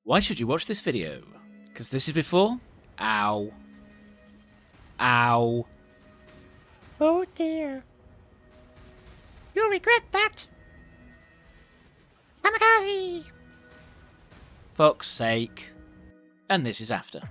Why should you watch this video? Because this is before? Ow. Ow. Oh dear. You'll regret that. Kamikaze! Fuck's sake. And this is after.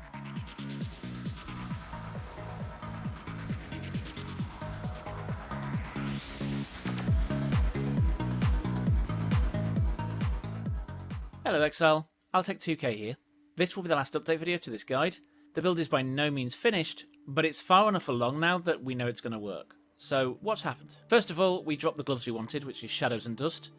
Hello Exile, Altek2k here. This will be the last update video to this guide. The build is by no means finished, but it's far enough along now that we know it's going to work. So what's happened? First of all, we dropped the gloves we wanted, which is Shadows and Dust.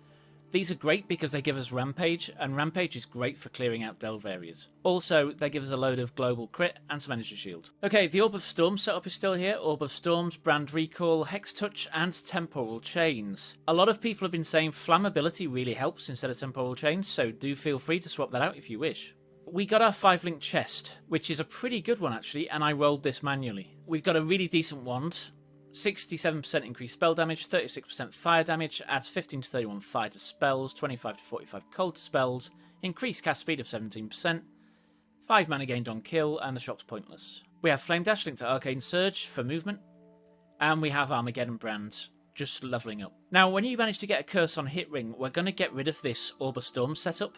These are great because they give us Rampage, and Rampage is great for clearing out delve areas. Also, they give us a load of global crit and some energy shield. Okay, the Orb of Storms setup is still here. Orb of Storms, Brand Recall, Hex Touch, and Temporal Chains. A lot of people have been saying flammability really helps instead of Temporal Chains, so do feel free to swap that out if you wish. We got our 5-link chest, which is a pretty good one actually, and I rolled this manually. We've got a really decent wand. 67% increased spell damage, 36% fire damage, adds 15 to 31 fire to spells, 25 to 45 cold to spells, increased cast speed of 17%, 5 mana gained on kill, and the shock's pointless. We have Flame Dash linked to Arcane Surge for movement, and we have Armageddon Brand just levelling up. Now, when you manage to get a curse on hit ring, we're going to get rid of this Orb of Storm setup,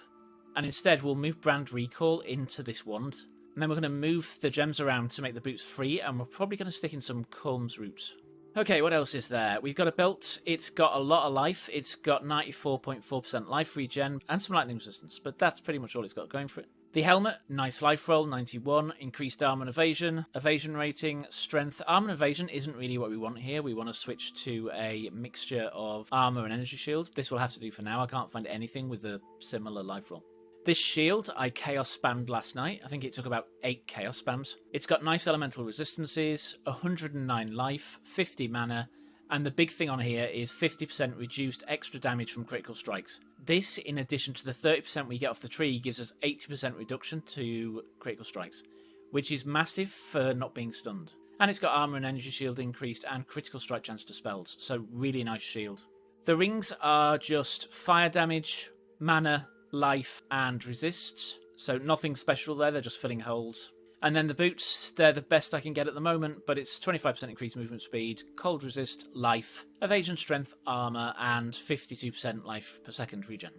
and instead we'll move Brand Recall into this wand, and then we're going to move the gems around to make the boots free, and we're probably going to stick in some Corm's roots. Okay, what else is there? We've got a belt. It's got a lot of life. It's got 94.4% life regen and some lightning resistance, but that's pretty much all it's got going for it. The helmet, nice life roll, 91, increased armor and evasion rating, strength. Armor and evasion isn't really what we want here. We want to switch to a mixture of armor and energy shield. This will have to do for now. I can't find anything with a similar life roll. This shield, I chaos spammed last night. I think it took about 8 chaos spams. It's got nice elemental resistances, 109 life, 50 mana, and the big thing on here is 50% reduced extra damage from critical strikes. This, in addition to the 30% we get off the tree, gives us 80% reduction to critical strikes, which is massive for not being stunned. And it's got armor and energy shield increased and critical strike chance to spells, so really nice shield. The rings are just fire damage, mana, life and resists, so nothing special there, they're just filling holes. And then the boots, they're the best I can get at the moment, but it's 25% increased movement speed, cold resist, life, evasion, strength, armor, and 52% life per second regen.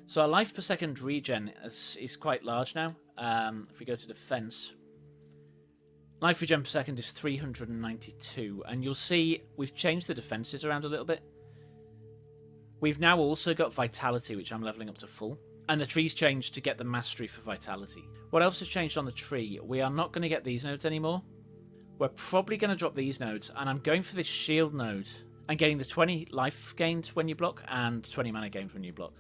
So our life per second regen is quite large now. If we go to defense, life regen per second is 392, and you'll see we've changed the defenses around a little bit. We've now also got vitality, which I'm leveling up to full. And the tree's changed to get the mastery for vitality. What else has changed on the tree? We are not going to get these nodes anymore. We're probably going to drop these nodes, and I'm going for this shield node and getting the 20 life gained when you block and 20 mana gained when you block,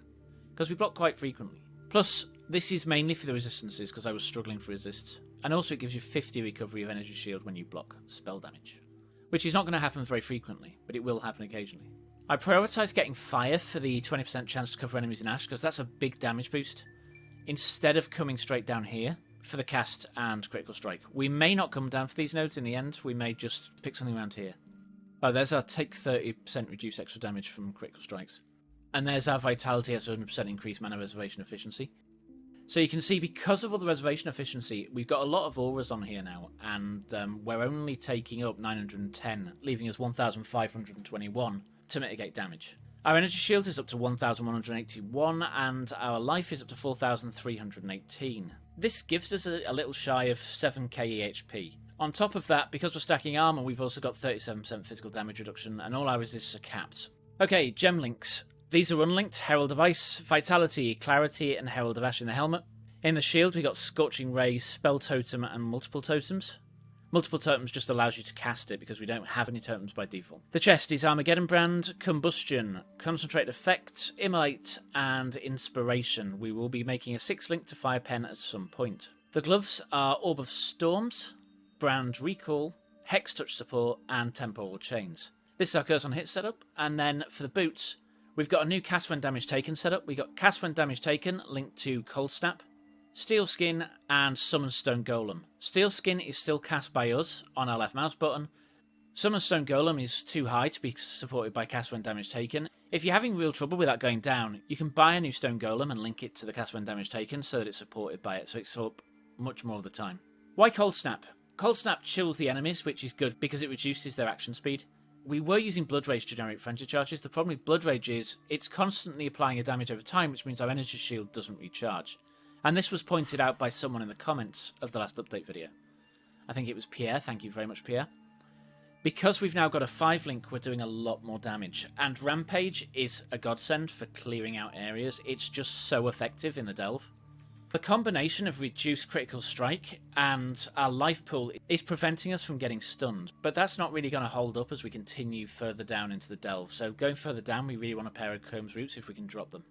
because we block quite frequently. Plus, this is mainly for the resistances because I was struggling for resists, and also it gives you 50 recovery of energy shield when you block spell damage, which is not going to happen very frequently, but it will happen occasionally. I prioritise getting fire for the 20% chance to cover enemies in ash, because that's a big damage boost, instead of coming straight down here for the cast and critical strike. We may not come down for these nodes in the end, we may just pick something around here. Oh, there's our take 30% reduce extra damage from critical strikes. And there's our vitality as 100% increased mana reservation efficiency. So you can see, because of all the reservation efficiency, we've got a lot of auras on here now, and we're only taking up 910, leaving us 1,521 to mitigate damage. Our energy shield is up to 1,181 and our life is up to 4,318. This gives us a little shy of 7k EHP. On top of that, because we're stacking armor, we've also got 37% physical damage reduction and all our resists are capped. Okay, gem links. These are unlinked: Herald of Ice, Vitality, Clarity, and Herald of Ash in the helmet. In the shield we got Scorching Ray, Spell Totem, and multiple totems. Multiple totems just allows you to cast it because we don't have any totems by default. The chest is Armageddon Brand, Combustion, Concentrate Effect, Immolate, and Inspiration. We will be making a 6-link to Fire Pen at some point. The gloves are Orb of Storms, Brand Recall, Hex Touch Support, and Temporal Chains. This is our curse on hit setup, and then for the boots, we've got a new Cast When Damage Taken setup. We got Cast When Damage Taken linked to Cold Snap, Steel Skin, and Summon Stone Golem. Steel Skin is still cast by us on our left mouse button. Summon Stone Golem is too high to be supported by Cast When Damage Taken. If you're having real trouble with that going down, you can buy a new stone golem and link it to the cast when damage taken so that it's supported by it, so it's up much more of the time. Why Cold Snap? Cold Snap chills the enemies, which is good because it reduces their action speed. We were using Blood Rage to generate frenzy charges. The problem with Blood Rage is it's constantly applying a damage over time, which means our energy shield doesn't recharge. And this was pointed out by someone in the comments of the last update video. I think it was Pierre. Thank you very much, Pierre. Because we've now got a 5-link, we're doing a lot more damage. And Rampage is a godsend for clearing out areas. It's just so effective in the Delve. The combination of reduced critical strike and our life pool is preventing us from getting stunned. But that's not really going to hold up as we continue further down into the Delve. So going further down, we really want a pair of Chrome's Roots if we can drop them.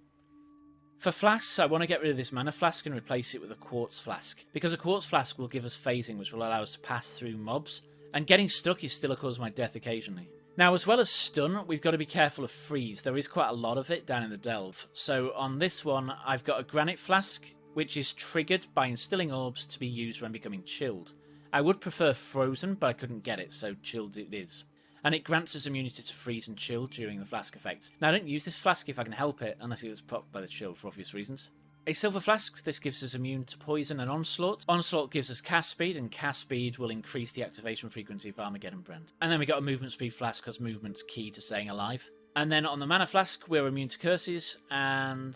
For Flasks, I want to get rid of this Mana Flask and replace it with a Quartz Flask. Because a Quartz Flask will give us phasing, which will allow us to pass through mobs. And getting stuck is still a cause of my death occasionally. Now, as well as stun, we've got to be careful of freeze. There is quite a lot of it down in the Delve. So on this one, I've got a Granite Flask, which is triggered by instilling orbs to be used when becoming chilled. I would prefer frozen, but I couldn't get it, so chilled it is. And it grants us immunity to freeze and chill during the flask effect. Now, I don't use this flask if I can help it, unless it gets popped by the chill for obvious reasons. A silver flask, this gives us immune to poison and onslaught. Onslaught gives us cast speed, and cast speed will increase the activation frequency of Armageddon Brand. And then we got a movement speed flask, because movement's key to staying alive. And then on the mana flask, we're immune to curses, and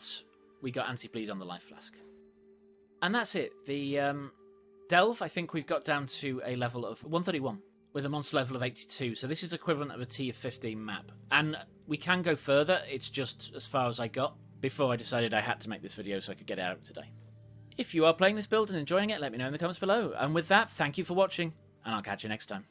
we got anti-bleed on the life flask. And that's it. The Delve, I think we've got down to a level of 131, with a monster level of 82. So this is equivalent of a T of 15 map. And we can go further, it's just as far as I got before I decided I had to make this video so I could get it out today. If you are playing this build and enjoying it, let me know in the comments below. And with that, thank you for watching, and I'll catch you next time.